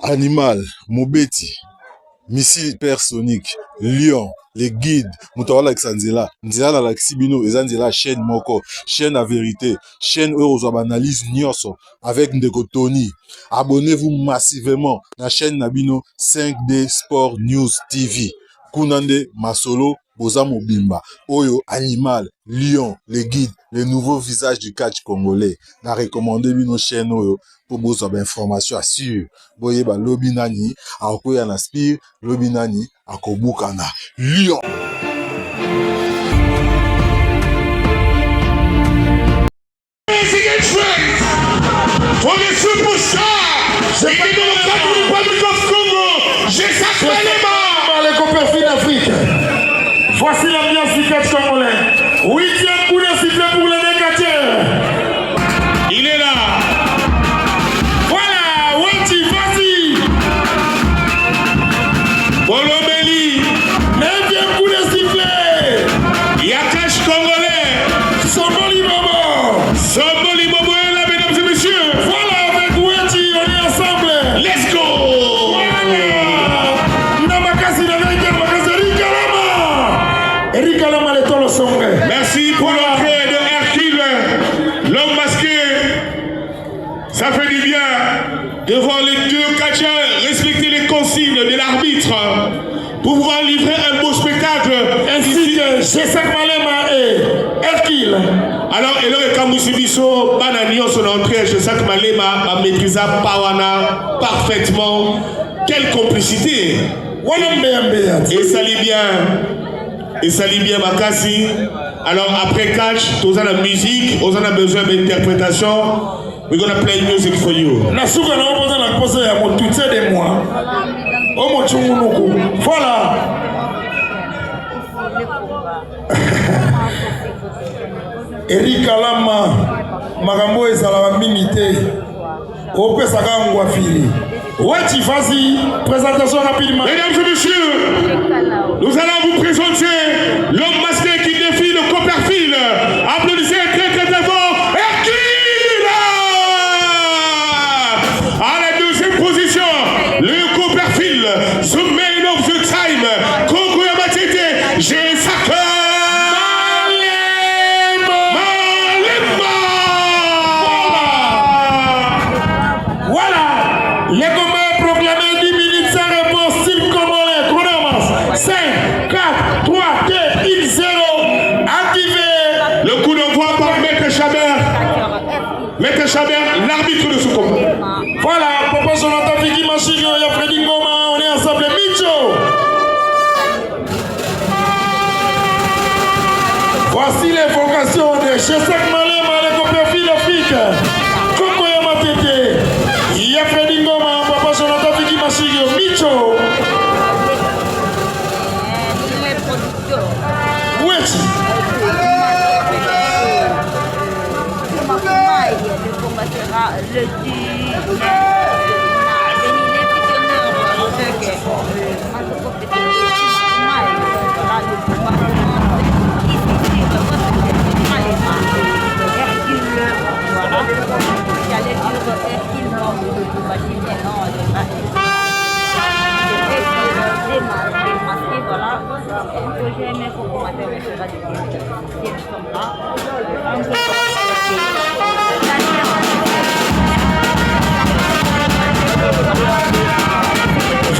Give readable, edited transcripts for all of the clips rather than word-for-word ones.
Animal, Mobeti, Missile Hypersonique, Lion, les guides, Moutawala Xanzela, Nzela la Xibino, Ezanzela, chaîne Moko, chaîne à vérité, chaîne Eurozob analyse Nyoso, avec Ndeko Tony. Abonnez-vous massivement à la chaîne Nabino 5D Sport News TV. Kunande, Masolo, Boza Mobimba, Oyo, Animal, Lion, les guides, les nouveaux visages du catch congolais. Na recommandé nos chaînes Oyo pour vous avoir information assure. Boye ba Lobinani, Akoya Naspire, Lobinani, Akobukana. Lion! For the superstar, il est dans le cadre du Republic of Congo. J'ai ça les copains d'Afrique. Voici l'ambiance du catch congolais. 8e coup de sifflet pour les décateurs. Il est là. Voilà, Wati, vas-y. Bolobeli. 9e coup de sifflet. Il y a catch congolais. Soboli Bobo. Soboli Bobo est là, mesdames et messieurs. Voilà, avec Wati, on est ensemble. Let's go. Merci pour l'entrée de Hercule, l'homme masqué. Ça fait du bien de voir les deux catcheurs respecter les consignes de l'arbitre pour pouvoir livrer un beau spectacle. Ainsi que G5 Malema et Hercule. Alors, et le Kamoussibiso, Bananion, son entrée, G5 Malema a maîtrisé Pawana parfaitement. Quelle complicité! Et ça lit bien. Et ça lit bien Makassi. Alors après catch, tous la musique, on a besoin d'interprétation. We're gonna play music for you. Nasuka na opoza na pose ya motutse de moi. O mochungunuku. Voilà. Erika Lama makambo ezala mingi te. Opesaka ngwa fili. Wati, vas-y, présentation rapidement. Mesdames et messieurs, nous allons vous présenter l'homme masqué qui défie le Copperfield. Applaudissez très très très fort. Hercule! À la deuxième position, le Copperfield, the man of the time, Congo Yamatete, G5 Chabert, l'arbitre de ce combat. Voilà, Papa Jonathan Fiki Machigo, il y a Freddy Ngoma, on est ensemble, Micho. Voici les vocations de G5 Malema, les Copperfield Afrique. Koko Yamatete, il y a Freddy Ngoma, Papa Jonathan Fiki Machigo, Micho. Wechi. Le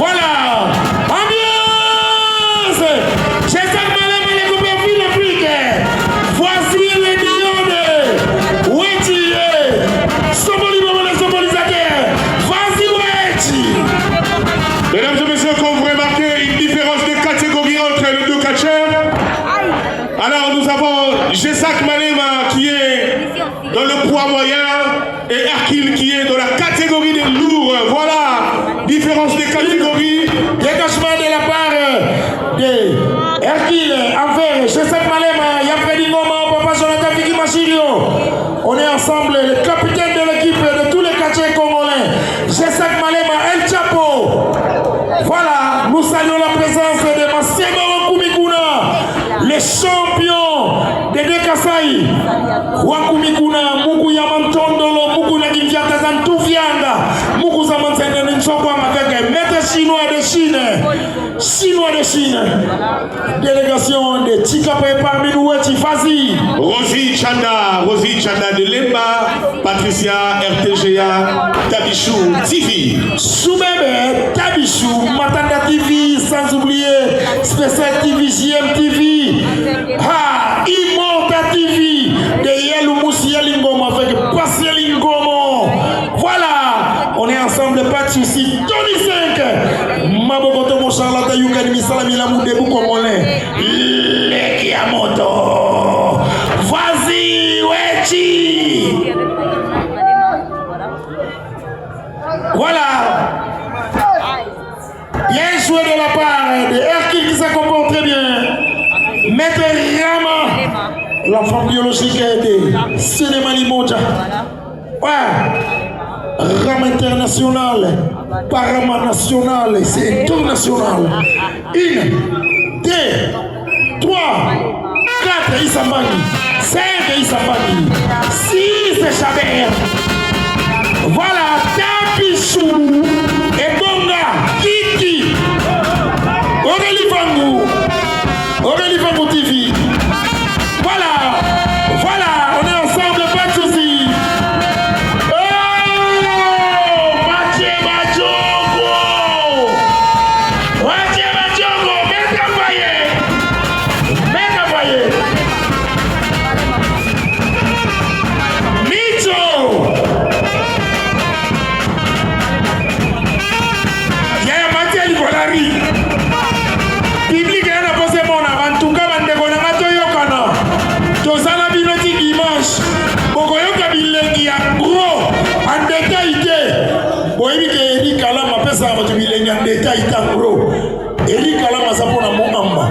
Voilà, ambiance. J'ai ça Malema les Copperfield Afrique. Voici les millions de Weti, Soboli Bobo les sobolisateurs. Vas-y Weti. Mesdames et messieurs, comme vous remarquez, une différence de catégorie entre les deux catcheurs. Alors nous avons G5 Malema qui est dans le poids moyen et Hercule qui est dans la catégorie des lourds. Voilà, différence des catégories. Dégagement de la part de Hercule envers G5 Malema, Yafredi Ngoma, Papa Jonathan Fiki Machirio. On est ensemble, le capitaine de l'équipe de tous les catcheurs congolais. G5 Malema, El Chapo. Voilà, nous saluons la présence de Masego Kumikuna, le champion de Dekasai. Wakumikuna, Muku Yamantondolo, Muku Nagifiata Zantufianga, Muku Zamanzene Nchokwa Magat. maître chinois de Chine. Chinois de Chine. Délégation de Tikapé parmi nous, vas-y. Rosie Chanda de Lemba, Patricia RTGA, Tabichou TV. Soubebe, Tabichou, Matanda TV, sans oublier Spécial TV, JM TV. Ah, Immorta TV, de Yelou Moussi Yelingoma avec Pascal Lingomo. Voilà, on est ensemble, pas de soucis. Tony 5, Mabokoto Mocharlata Yukani Misalami Lamou Debou Komolé. Lekiamoto. Vas-y, Wechi. Voilà. Bien joué de la part de Hercule qui se comporte très bien. Maître Rama, l'enfant biologique a aidé. Cinéma Limoja. Ouais. Rama international, Parama national, c'est international. 1, 2, 3, 4 Isambani, 5 Isambani, 6 Chabert. Voilà, Tabichou et Bonga, Kiki, Aurélie Fangou TV. Voilà, on est ensemble, pas de soucis. Oh, Mathieu Majongo, Maître Voyer. Micho. Public est à poser mon avant tout cas bande konanga toyokana tozala binoti dimanche bokoyoka bilengi ya gros en détail te boyebi ke Eri Kalama pesa bato bilengi en détail ta gros Eri Kalama aza mpona moamba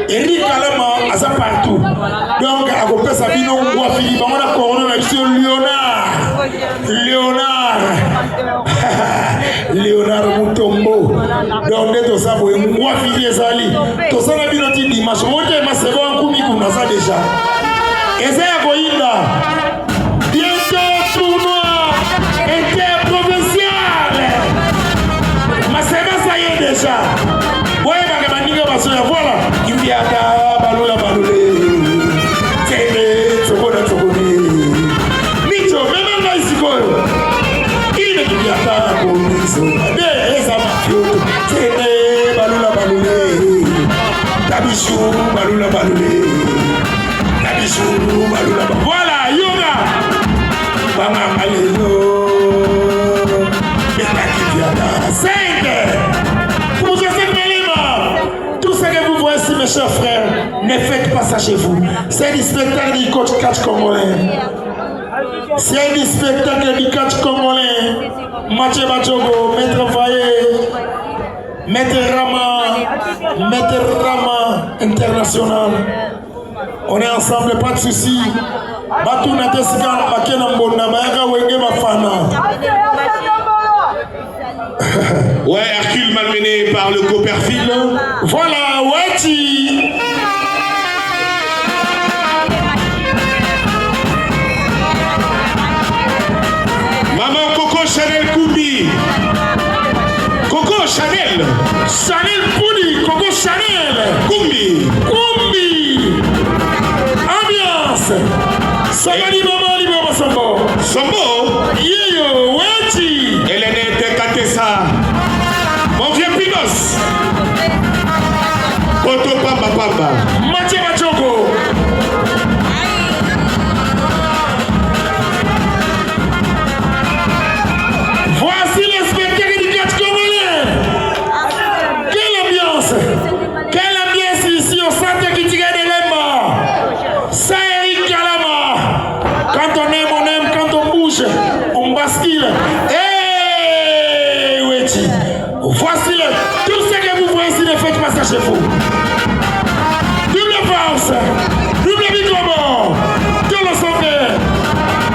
Eri Kalama aza partout donc akopesa bino ngwa fili bango na corona na biso Léonard Mutombo donc nde toza boye ngwa fili ezali tosala bino ti dimanche motema sebo nkumi kuna za déjà eza ya koyinda bientôt tournoi interprovincial maseba ça y est déjà boye baka baninga basoya voilà kimbiaka balula tebe tsokone micho meme ngai sikoyo ile kimbiaka komiso de eza mafioto tebe balula Tabichou balula voilà yoga bama malelo Betakidiana 5 pour Joseph Melima. Tout ce que vous voyez ici mes chers frères, ne faites pas ça chez vous. C'est du spectacle du coach catch congolais. C'est du spectacle du catch congolais. Mathieu Bachogo, Maître Voyer, Maître Rama international. On est ensemble, pas de soucis. Batuna Tesika, Bakena Mbona, Bayaga Wenge Bafana. Ouais, Hercule malmené par le Copperfield. Voilà, Wechi. Maman Coco Chanel Koumbi. Coco Chanel. Chanel Pouli, Coco Chanel. Koumbi. Ambiance. Somali Maman Libo Sombo. Yeyo, Wechi. Hélène Tekatessa. Mon vieux Pinos. Poto Pamba. Mathieu Bachogo. Voici le spectacle du catch congolais. Quelle ambiance ici au centre Kitiga de Lemba. Ça Eri Kalama. Quand on aime, quand on bouge, on bascule. Hey, Wechi. Voici tout ce que vous voyez ici, ne faites pas ça chez vous. Double force, double micro, tout le sommet.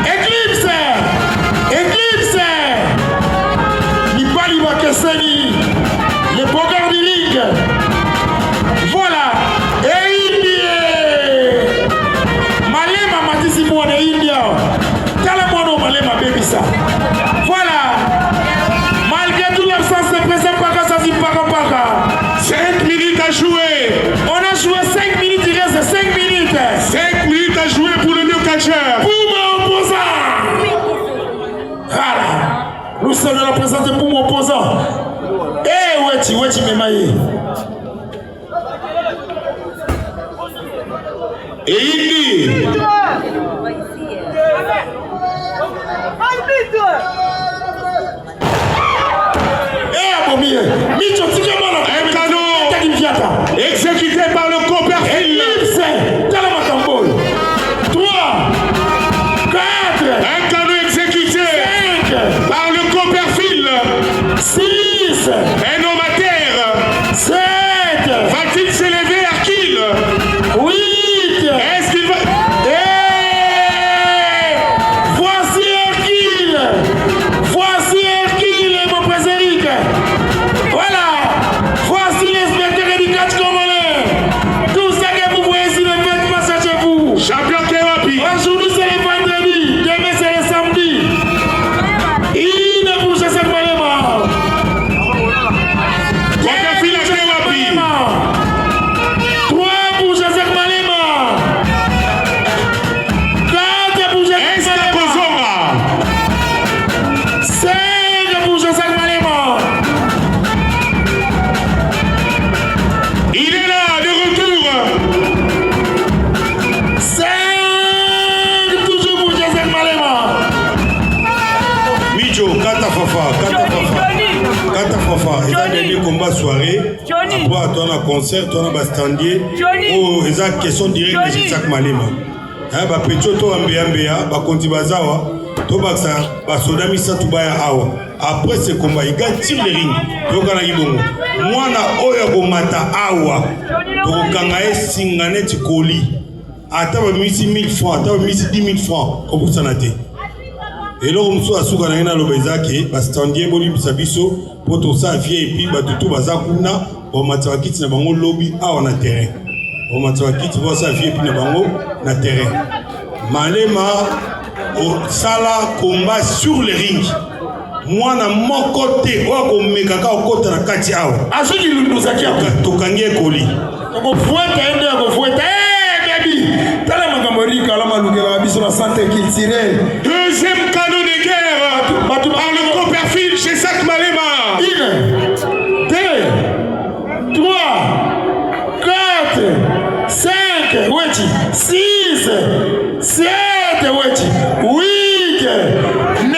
Eclipse. Nipali Wakeseni, les Bogard du Ligue. Voilà. Et India. Malema Matisi Mouane India. Talamono Malema Bebisa. Voilà. Malgré toute l'absence de présent, Nous saluons la présence de mon opposant. Eh, Wechi Memaye. Et il dit. Un cadeau exécuté par le Copperfield. 3, 4, un cadeau exécuté 5, par le Copperfield. 6, Un homme à terre. 7, Va-t-il s'élever, Hercule? 8. Est-ce qu'il va... Voici Hercule. Voici Hercule, mon président. Voilà. Voici les spectacles du catch congolais. Tout ce que vous voyez ici, le fait passage chez vous. Champion Kewapi. Aujourd'hui, c'est le vendredi. Demain, c'est le samedi. Il ne bouge cette malema. Copperfield à Kewapi. 3 bouges cette malema. 4 bouges cette Est-ce malema. 5 bouges cette malema. Il est là, de retour. 5 toujours bouges cette malema. Mijo, Kata Fafa, et dans les combats soirée, après toi on a concert, toi on a bastandier, oh, et ça question directe de Jacques Malema. Hein, ba pecho to ambea, ba konti bazawa, to baksa, ba sodami sa tubaya awa. Après ce combat, il gagne sur les rings. Donc on a dit bon, moi na oya go mata awa, to kangae singane tikoli. Ata ba misi 1000 francs, ata ba misi 10 000 francs, comme ça na te. Et là, on se souka na ina lobezaki, bastandier boli bisabiso, poto sa vie et puis batutu bazakuna, on matawakiti na bango lobby a on a terrain. On matawakiti bo sa vie et puis na bango na terrain. Malema au sala combat sur le ring. Moi na mon côté, wa ko mekaka au côté na kati awa. Azuki lunuzaki aka. Tokangie koli. Ko fueta ende ko fueta. Baby. Tala makamorika la malukela biso na santé culturelle. Deuxième cadeau de guerre par le Copperfield chez Jacques Malema. 1, 2, 3, 4, 5, 6, 7, 8, 9.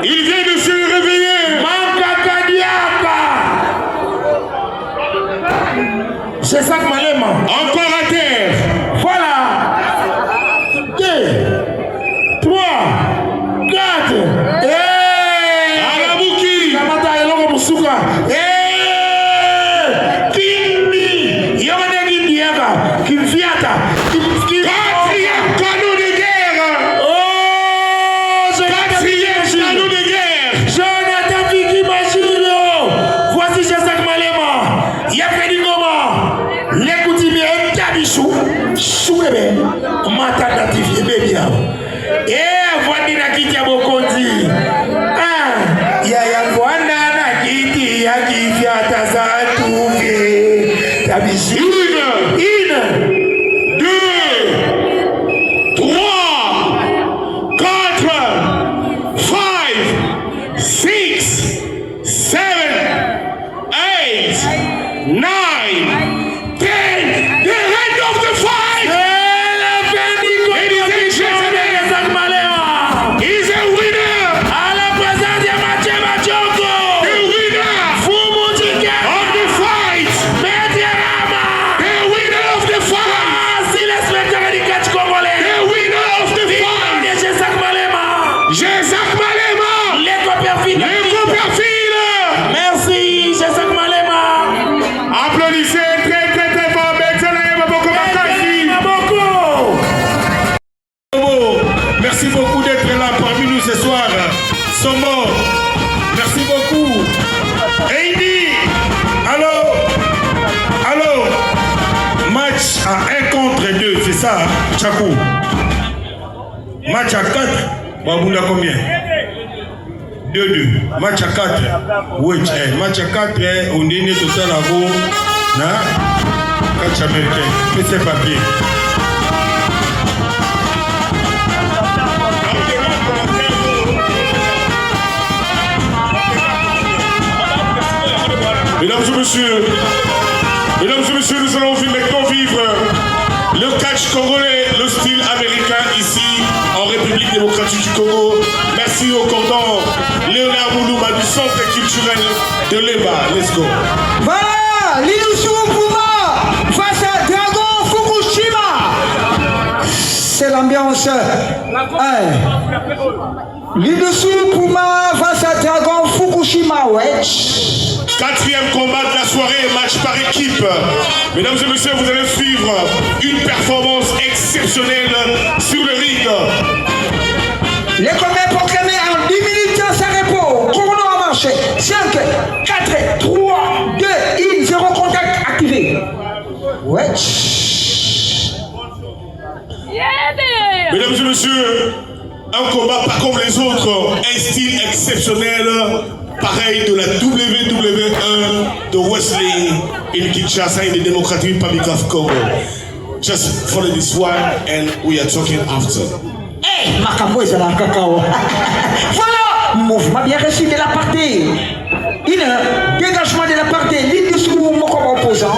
Il vient de se réveiller. Chez Jacques Malema. Encore à terre. Voilà. 2, 3, 4. Alabuki. Kamata eloko musuka. Kimi. Yone gindi yaka. Kimfiata. Quatrième cadeau de guerre. Oh, Quatrième cadeau de guerre. Jonathan Fiki Machino. Voici chez Jacques Malema. Yafedi Ngoma. L'écoutime est Tabichou. Choubebe. Matanda TV. Bébé. Eh, voici na kiti ya Bokonzi. Ah, ya Rwanda na kiti ya Kifiata za tuve. Tabichou. 1, 2, 3, 4, 5, 6, 7, 8, 9, 10. The end of the fight. Ladies and gentlemen, he's a winner. The winner of the fight. The winner of the fight. The winner of the fight. Jacques Malema. Le Copperfield. Merci, Jacques Malema. Applaudissez très très très fort. Bexalem Maboko Makasi. Merci beaucoup d'être là parmi nous ce soir. Somo, merci beaucoup. Heidi, allô, match à 1 contre 2, c'est ça, Tchakou? Match à 4, Baboula combien? 2-2. Match à 4. Oui, match à 4, on est total à vous. Catch américain. Fais ses papiers. messieurs. Mesdames et messieurs, nous allons maintenant vivre le catch congolais, le style américain ici en République démocratique du Congo. Merci au cordon Léonard Moulouma du centre culturel de Leba. Let's go. Voilà, Lidoussou Pouma face à Dragon Fukushima. C'est l'ambiance. Lidoussou Pouma face à Dragon Fukushima, wesh. Quatrième combat de la soirée, match par équipe. Mesdames et messieurs, vous allez suivre une performance exceptionnelle sur le ring. Les combats proclamés en 10 minutes sans repos. Chrono à marcher. 5, 4, 3, 2, 1, 0 contact activé. Wesh. Mesdames et messieurs, un combat pas comme les autres, un style exceptionnel. Pareil de la WWE de wrestling in Kinshasa in the Democratic Republic of Congo. Just follow this one and we are talking after. Hey, Makambo est là, cacao. Voilà, mouvement bien reçu de la partie. Dégagement de la partie. Ligne sous mouvement comme opposant.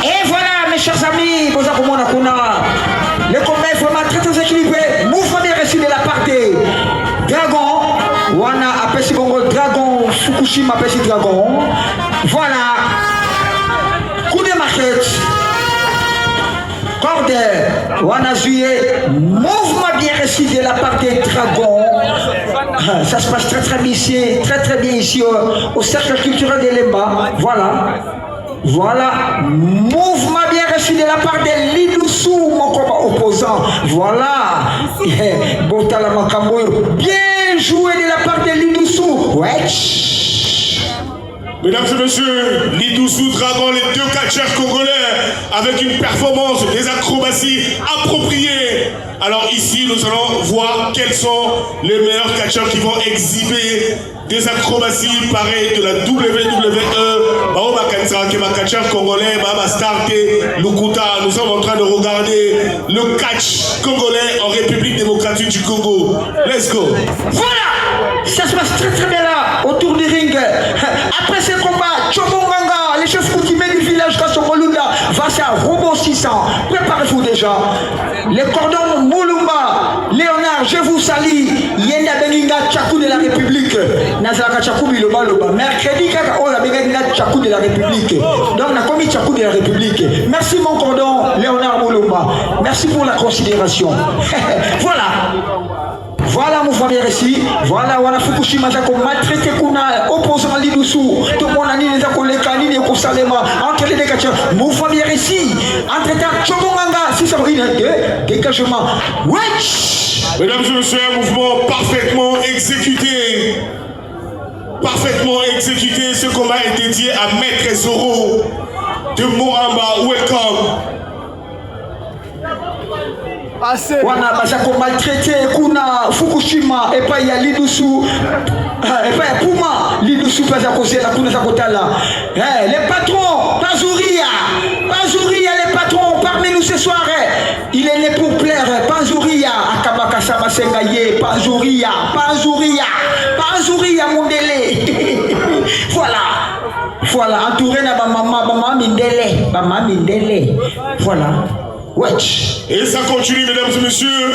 Et voilà, mes chers amis, le combat est vraiment très très équilibré. Mouvement bien reçu de la partie. Dragon, Wana Apesi Bongo, Dragon, Fukushima Apesi Dragon. Voilà. Coup de marquette. Corde, Wana Zuye. Mouvement bien reçu de la partie Dragon. Ça se passe très très bien ici, très bien ici au cercle culturel de Lemba. Voilà. Voilà, mouvement bien reçu de la part de Lidoussou, mon combat opposant. Voilà, Botala Makambo, bien joué de la part de Lidoussou. Wesh. Mesdames et messieurs, Lidoussou Dragon, les deux catcheurs congolais, avec une performance, des acrobaties appropriées. Alors ici, nous allons voir quels sont les meilleurs catcheurs qui vont exhiber des acrobaties pareilles de la WWE. Baoba Kansara, qui est ma catcheur congolais, Baba Starte, Lukuta. Nous sommes en train de regarder le catch congolais en République démocratique du Congo. Let's go. Voilà, ça se passe très très bien là, autour du ring. Après ce combat, Chobonganga, les chefs coutumiers du village Kassongolunda, face à Robot 600. Préparez-vous déjà. Les cordons Moulumba, Léonard, je vous salue. Yenda Benginga Tchakou de la République. Nazaka Tchakou Biloba Loba. Mercredi, Kaka Ola Benginga Tchakou de la République. Donc, on a commis Tchakou de la République. Merci mon cordon, Léonard Moulumba. Merci pour la considération. Voilà. Voilà mon frère ici. Voilà, Wana Fukushima Zako maltraité Kuna, opposant Lidoussou. Tout le monde a dit les accolés, les Kosalema, entre les décateurs. Mon frère ici. Entre-temps, Chobonganga, si ça va dégagement. Wesh! Mesdames et messieurs, un mouvement parfaitement exécuté. Parfaitement exécuté. Ce combat est dédié à Maître Zoro de Moramba. Welcome. Wana Bazako maltraité Kuna Fukushima et pas il y a Lidoussou et pas il y a Pouma Lidoussou Bazako c'est la Kuna Zakotala. Les patrons Panzouria les patrons parmi nous ce soir. Il est né pour plaire. Panzouria Akabaka Samasengaye Panzouria Mondele. Voilà entouré na Bama Mindele. Voilà. Wesh. Et ça continue, mesdames et messieurs.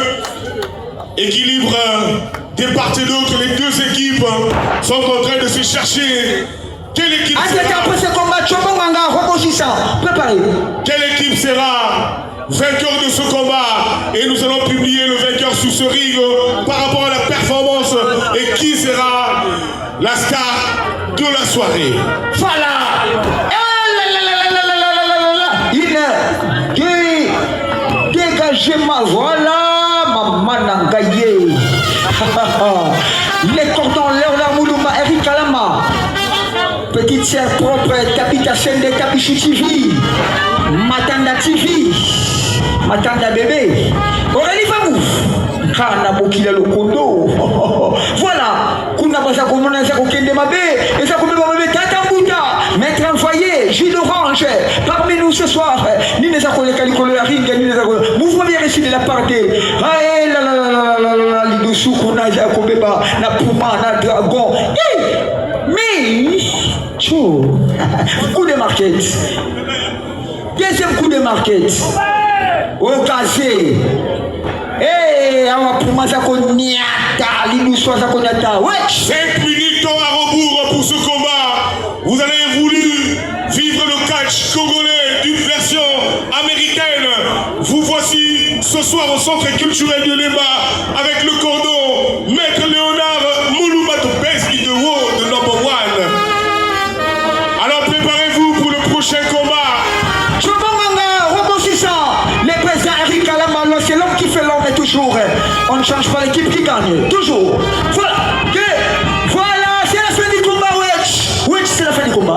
Équilibre des parts et d'autres. Les deux équipes sont en train de se chercher. Quelle équipe sera vainqueur de ce combat? Et nous allons publier le vainqueur sous ce ring par rapport à la performance. Et qui sera la star de la soirée? Voilà. Voilà, maman Nangaye. Les cordons, Léonard Moulouma, Eric Kalama. Petite sœur propre, Tapita Sende, Tapichou TV. Matanda TV. Matanda bébé. Aurélie Famou. Kana Bokila Lokondo. Voilà. Kuna Baza Komona Zako Kende Mabe. Et Zako Mabe Tatambuta. Maître envoyé, jus d'orange. Parmi nous ce soir. Ni les accolés Kalikolo Ring, ni les accolés. Mouvement bien reçu de la partie. Ah, la Lidoussou, Kuna Zako Beba. Na Puma, na Dragon. Coup de market. Deuxième coup de market. Au casé. Eh, pour moi, ça connaît. L'idou soit ça connaît. Ouais. 5 minutes à rebours pour ce combat. Vous avez voulu vivre le catch congolais d'une version américaine. Vous voici ce soir au centre culturel de Lemba avec le cordon Maître Léonard Moulouma to best in the world, number 1. Alors préparez-vous pour le prochain combat. Chobonganga, rebondissant. Le président Eric Kalama, c'est l'homme qui fait l'homme et toujours. On ne change pas l'équipe qui gagne. Toujours. Voilà. Voilà, c'est la fin du combat, Wedge. Wedge, c'est la fin du combat.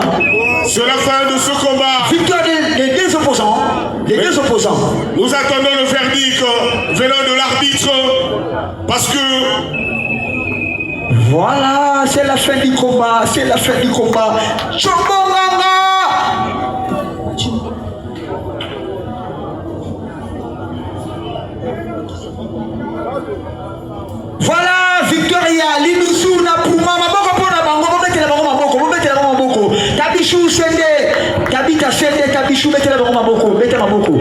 C'est la fin de ce combat. Victoire des deux opposants. Les deux opposants. Nous attendons le verdict venant de l'arbitre parce que... Voilà, c'est la fin du combat. C'est la fin du combat. Chobonganga. Voilà, Victoria, Linoussou, Napouma, Maboko, Maboko, mettez la Maboko, mettez la Maboko. Kabichou, Sende, Kabita, Sende, Kabichou, mettez la Maboko, mettez la Maboko.